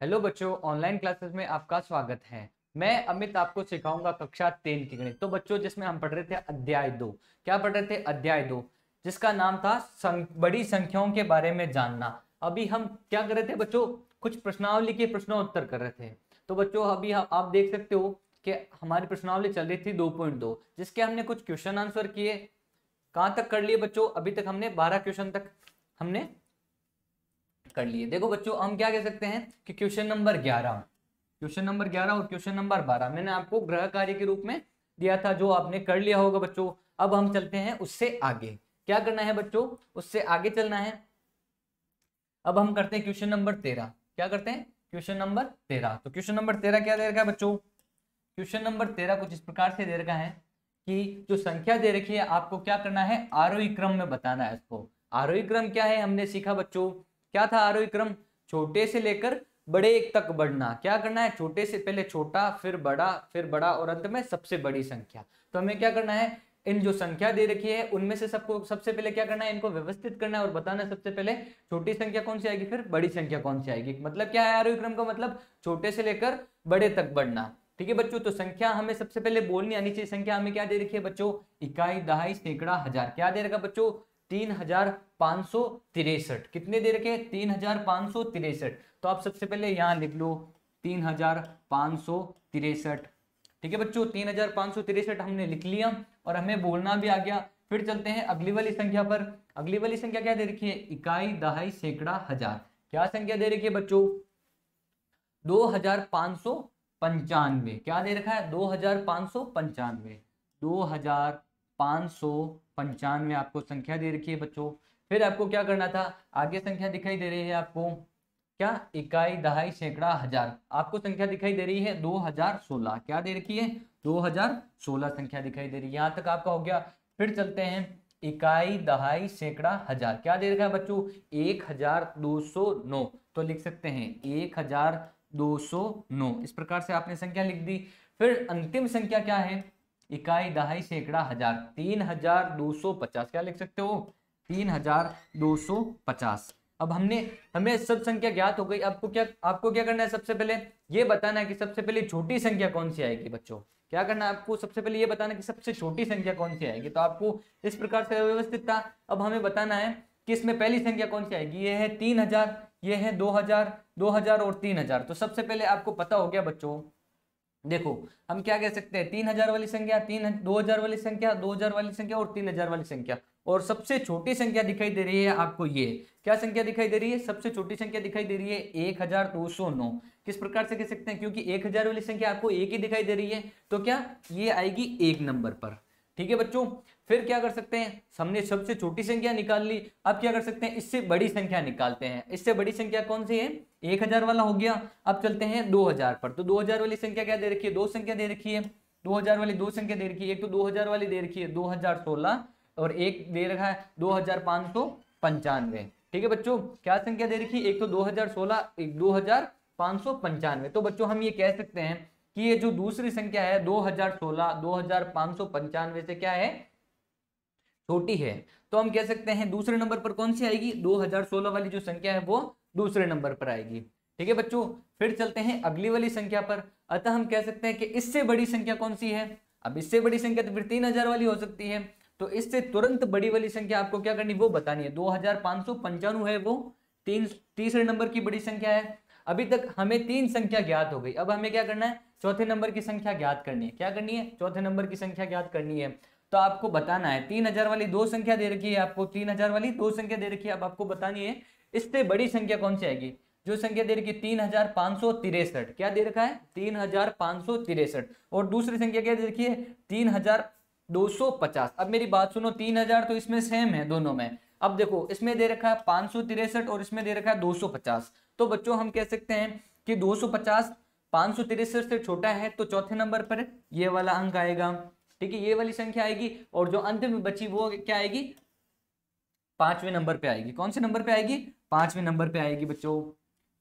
Hello बच्चों, online classes में आपका स्वागत है। मैं अमित आपको सिखाऊंगा कक्षा 3 की गणित। तो बच्चों, जिसमें हम पढ़ रहे थे अध्याय 2। क्या पढ़ रहे थे? अध्याय 2, जिसका नाम था बड़ी संख्याओं के बारे में जानना। अभी हम क्या कर रहे थे बच्चों? कुछ प्रश्नावली के प्रश्नोत्तर कर रहे थे। तो बच्चों, अभी आप देख सकते हो कि हमारी प्रश्नावली चल रही थी 2.2, जिसके हमने कुछ क्वेश्चन आंसर किए। कहाँ तक कर लिए बच्चों? अभी तक हमने 12 क्वेश्चन तक हमने कर लिए। देखो बच्चों, हम क्या कह सकते हैं कि क्वेश्चन नंबर 11, क्वेश्चन नंबर 11 और क्वेश्चन नंबर 12 मैंने आपको गृह कार्य के रूप में दिया था, जो आपने कर लिया होगा बच्चों। अब हम चलते हैं उससे आगे। क्या करना है बच्चों? उससे आगे चलना है। अब हम करते हैं क्वेश्चन नंबर 13। क्या करते हैं? Question number 13। तो क्वेश्चन नंबर 13 क्या दे रखा है बच्चों? क्वेश्चन नंबर 13 कुछ इस प्रकार से दे रखा है कि जो संख्या दे रखी है, आपको क्या करना है? आरोही क्रम में बताना है इसको। आरोही क्रम क्या है? हमने सीखा बच्चों, क्या था आरोही क्रम? छोटे से लेकर बड़े एक तक बढ़ना। क्या करना है? छोटे से पहले छोटा, फिर बड़ा और अंत में सबसे बड़ी संख्या। तो हमें क्या करना है? इन जो संख्या दे रखी है उनमें से सबको सबसे पहले क्या करना है? इनको व्यवस्थित करना है और बताना है सबसे पहले छोटी संख्या कौन सी आएगी, फिर बड़ी संख्या कौन सी आएगी। मतलब क्या है आरोही क्रम का मतलब? छोटे से लेकर बड़े तक बढ़ना। ठीक है बच्चों, तो संख्या हमें सबसे पहले बोलनी आनी चाहिए। संख्या हमें क्या दे रखी है बच्चों? इकाई, दहाई, सैकड़ा, हजार। क्या दे रखा बच्चों? 3563। कितने दे रखे? 3563। तो आप सबसे पहले यहां लिख लो 3563। ठीक है बच्चों, 3563 हमने लिख लिया और हमें बोलना भी आ गया। फिर चलते हैं अगली वाली संख्या पर। अगली वाली संख्या क्या दे रखी है? इकाई, दहाई, सैकड़ा, हजार। क्या संख्या दे रखी है बच्चों? 2595। क्या दे रखा है? 2595। 2595 आपको संख्या दे रखी है बच्चों। फिर आपको क्या करना था? आगे संख्या दिखाई दे रही है आपको, क्या? इकाई, दहाई, सैकड़ा, हजार। आपको संख्या दिखाई दे रही है 2016। क्या दे रखी है? 2016 संख्या दिखाई दे रही है। यहां तक आपका हो गया। फिर चलते हैं इकाई, दहाई, सैकड़ा, हजार। क्या दे रखा है बच्चों? 1209। तो लिख सकते हैं 1209। इस प्रकार से आपने संख्या लिख दी। फिर अंतिम संख्या क्या है? इकाई, दहाई, सैकड़ा, हजार। 3250। क्या लिख सकते हो? 3250। अब हमें सब संख्या ज्ञात हो गई। आपको क्या करना है? सबसे पहले ये बताना है कि सबसे पहले छोटी संख्या कौन सी आएगी बच्चों। क्या करना है आपको? सबसे पहले ये बताना है कि सबसे छोटी संख्या कौन सी आएगी। तो आपको इस प्रकार से व्यवस्थित था। अब हमें बताना है कि इसमें पहली संख्या कौन सी आएगी। ये है 3000, ये है 2000, 2000 और 3000। तो सबसे पहले आपको पता हो गया बच्चों। देखो, हम क्या कह सकते हैं? 3000 वाली संख्या, 2000 वाली संख्या, 2000 वाली संख्या और 3000 वाली संख्या। और सबसे छोटी संख्या दिखाई दे रही है आपको। ये क्या संख्या दिखाई दे रही है? सबसे छोटी संख्या दिखाई दे रही है 1209। किस प्रकार से कह सकते हैं? क्योंकि 1000 वाली संख्या आपको एक ही दिखाई दे रही है, तो क्या ये आएगी एक नंबर पर। ठीक है बच्चों, फिर क्या कर सकते हैं? हमने सबसे छोटी संख्या निकाल ली। अब क्या कर सकते हैं? इससे बड़ी संख्या निकालते हैं। इससे बड़ी संख्या कौन सी है? 1000 वाला हो गया। अब चलते हैं 2000 पर। तो 2000 वाली संख्या क्या दे रखी है? दो संख्या दे रखी है। 2000 वाली दो संख्या दे रखी है। एक तो 2000 वाली दे रखी है 2016 और एक दे रखा है 2595। ठीक है बच्चों, क्या संख्या दे रखी है? एक तो 2016, एक 2595। तो बच्चों, हम ये कह सकते हैं कि ये जो दूसरी संख्या है 2016, 2595 से क्या है? छोटी है। तो हम कह सकते हैं दूसरे नंबर पर कौन सी आएगी? 2016 वाली जो संख्या है वो दूसरे नंबर पर आएगी। ठीक है बच्चों, फिर चलते हैं अगली वाली संख्या पर। अतः हम कह सकते हैं कि इससे बड़ी संख्या कौन सी है? अब इससे बड़ी संख्या तो फिर 3000 वाली हो सकती है। तो इससे तुरंत बड़ी वाली संख्या आपको क्या करनी, वो बतानी है। 2595 है वो तीसरे नंबर की बड़ी संख्या है। अभी तक हमें तीन संख्या ज्ञात हो गई। अब हमें क्या करना है? चौथे नंबर की संख्या ज्ञात करनी है। क्या करनी है? चौथे नंबर की संख्या ज्ञात करनी है। तो आपको बताना है 3000 वाली दो संख्या दे रखी है आपको, 3000 वाली दो संख्या दे रखी है। अब आपको बतानी है इससे बड़ी संख्या कौन सी आएगी। जो संख्या दे रखी है 3563। क्या दे रखा है? 3563। और दूसरी संख्या क्या दे रखी है? 3250। अब मेरी बात सुनो, 3000 तो इसमें सेम है दोनों में। अब देखो, इसमें दे रखा है 563 और इसमें दे रखा है 250। तो बच्चों, हम कह सकते हैं कि 250 563 से छोटा है, तो चौथे नंबर पर ये वाला अंक आएगा। ठीक है, ये वाली संख्या आएगी। और जो अंत में बची वो क्या आएगी? पांचवें नंबर पे आएगी। कौन से नंबर पे आएगी? पांचवें नंबर पे आएगी बच्चों।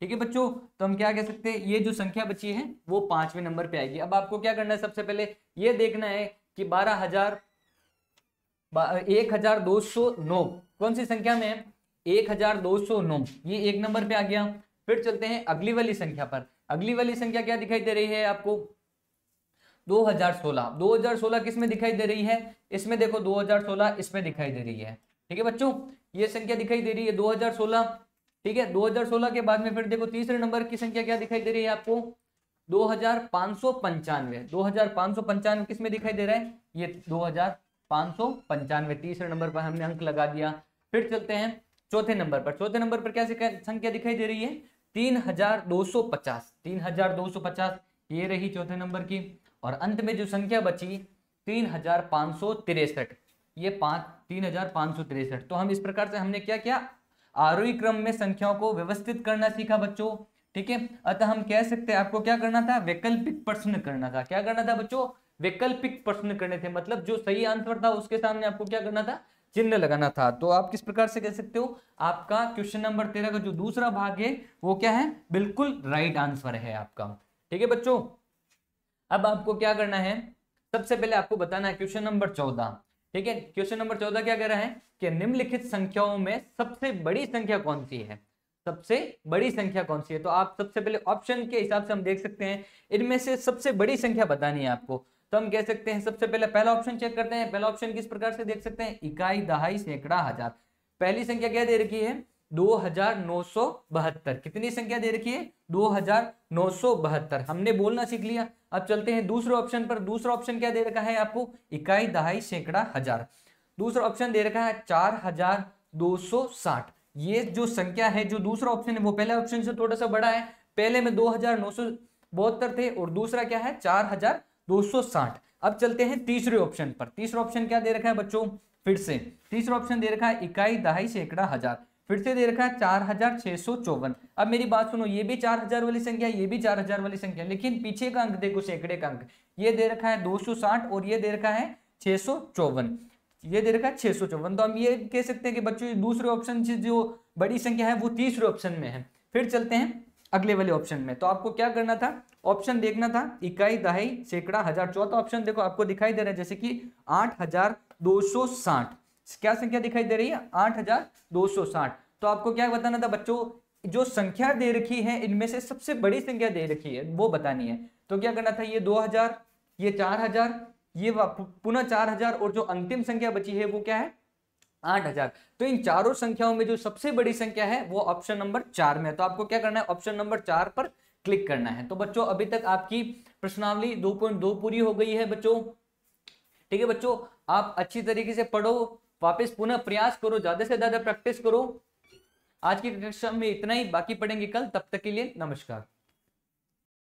ठीक है बच्चों, तो हम क्या कह सकते हैं? ये जो संख्या बची है वो पांचवें नंबर पे आएगी। अब आपको क्या करना है? सबसे पहले ये देखना है कि 12,209 कौन सी संख्या में है? 1209, ये एक नंबर पे आ गया। फिर चलते हैं अगली वाली संख्या पर। अगली वाली संख्या क्या दिखाई दे रही है आपको? 2016। 2016 किस में दिखाई दे रही है? इसमें देखो 2016 इसमें दिखाई दे रही है। ठीक है बच्चों, ये संख्या दिखाई दे रही है 2016। ठीक है, 2016 के बाद में फिर देखो तीसरे नंबर की संख्या क्या दिखाई दे रही है आपको? 2595। 2595 किस में दिखाई दे रहा है? ये 2595 तीसरे नंबर पर हमने अंक लगा दिया। फिर चलते हैं चौथे नंबर पर। चौथे नंबर पर क्या संख्या दिखाई दे रही है? 3250। 3250 ये रही चौथे नंबर की। और अंत में जो संख्या बची 3563, ये 3563। तो हम इस प्रकार से हमने क्या किया? आरोही क्रम में संख्याओं को व्यवस्थित करना सीखा बच्चों। ठीक है, अतः हम कह सकते हैं आपको क्या करना था? वैकल्पिक प्रश्न करना था। क्या करना था बच्चों? वैकल्पिक प्रश्न करने थे। मतलब जो सही आंसर था उसके सामने आपको क्या करना था? चिन्ह लगाना था। तो आप किस प्रकार से कह सकते हो? आपका क्वेश्चन नंबर 13 का जो दूसरा भाग है वो क्या है? बिल्कुल राइट आंसर है आपका। ठीक है बच्चों, अब आपको क्या करना है? सबसे पहले आपको बताना है क्वेश्चन नंबर 14। ठीक है, क्वेश्चन नंबर 14 क्या कह रहा है कि निम्नलिखित संख्याओं में सबसे बड़ी संख्या कौन सी है? सबसे बड़ी संख्या कौन सी है? तो आप सबसे पहले ऑप्शन के हिसाब से हम देख सकते हैं, इनमें से सबसे बड़ी संख्या बतानी है आपको। तो हम कह सकते हैं सबसे पहले पहला ऑप्शन चेक करते हैं। पहला ऑप्शन किस प्रकार से देख सकते हैं? इकाई, दहाई, सैकड़ा, हजार। पहली संख्या क्या दे रखी है? 2972। कितनी संख्या दे रखी है? 2972। हमने बोलना सीख लिया। अब चलते हैं दूसरे ऑप्शन पर। दूसरा ऑप्शन क्या दे रखा है आपको? इकाई, दहाई, सैकड़ा, हजार। दूसरा ऑप्शन दे रखा है 4260। ये जो संख्या है, जो दूसरा ऑप्शन है वो पहले ऑप्शन से थोड़ा सा बड़ा है। पहले में 2972 थे और दूसरा क्या है? 4260। अब चलते हैं तीसरे ऑप्शन पर। तीसरा ऑप्शन क्या दे रखा है बच्चों? फिर से तीसरा ऑप्शन दे रखा है इकाई, दहाई, सैकड़ा, हजार। फिर से दे रखा है 4654। अब मेरी बात सुनो, ये भी 4000 वाली संख्या, ये भी 4000 वाली संख्या, लेकिन पीछे का अंक देखो, सैकड़े का अंक। ये दे रखा है 260 और ये दे रखा है 654। ये दे रखा है 654। तो हम ये कह सकते हैं कि बच्चों दूसरे ऑप्शन से जो बड़ी संख्या है वो तीसरे ऑप्शन में है। फिर चलते हैं अगले वाले ऑप्शन में। तो आपको क्या करना था? ऑप्शन देखना था, इकाई, दहाई, सैकड़ा, हजार। चौथा ऑप्शन देखो आपको दिखाई दे रहा है जैसे कि 8260। क्या संख्या दिखाई दे रही है? 8260। तो आपको क्या बताना था बच्चों? जो संख्या दे रखी है इनमें से सबसे बड़ी संख्या दे रखी है वो बतानी है। तो क्या करना था? ये 2000, ये 4000, ये पुनः 4000 और जो अंतिम संख्या बची है वो क्या है? 8000। तो इन चारों संख्याओं में जो सबसे बड़ी संख्या है वो ऑप्शन नंबर 4 में है। तो आपको क्या करना है? ऑप्शन नंबर 4 पर क्लिक करना है। तो बच्चों अभी तक आपकी प्रश्नावली 2.2 पूरी हो गई है बच्चों। ठीक है बच्चों, आप अच्छी तरीके से पढ़ो, वापस पुनः प्रयास करो, ज्यादा से ज्यादा प्रैक्टिस करो। आज की कक्षा में इतना ही, बाकी पढ़ेंगे कल। तब तक के लिए नमस्कार।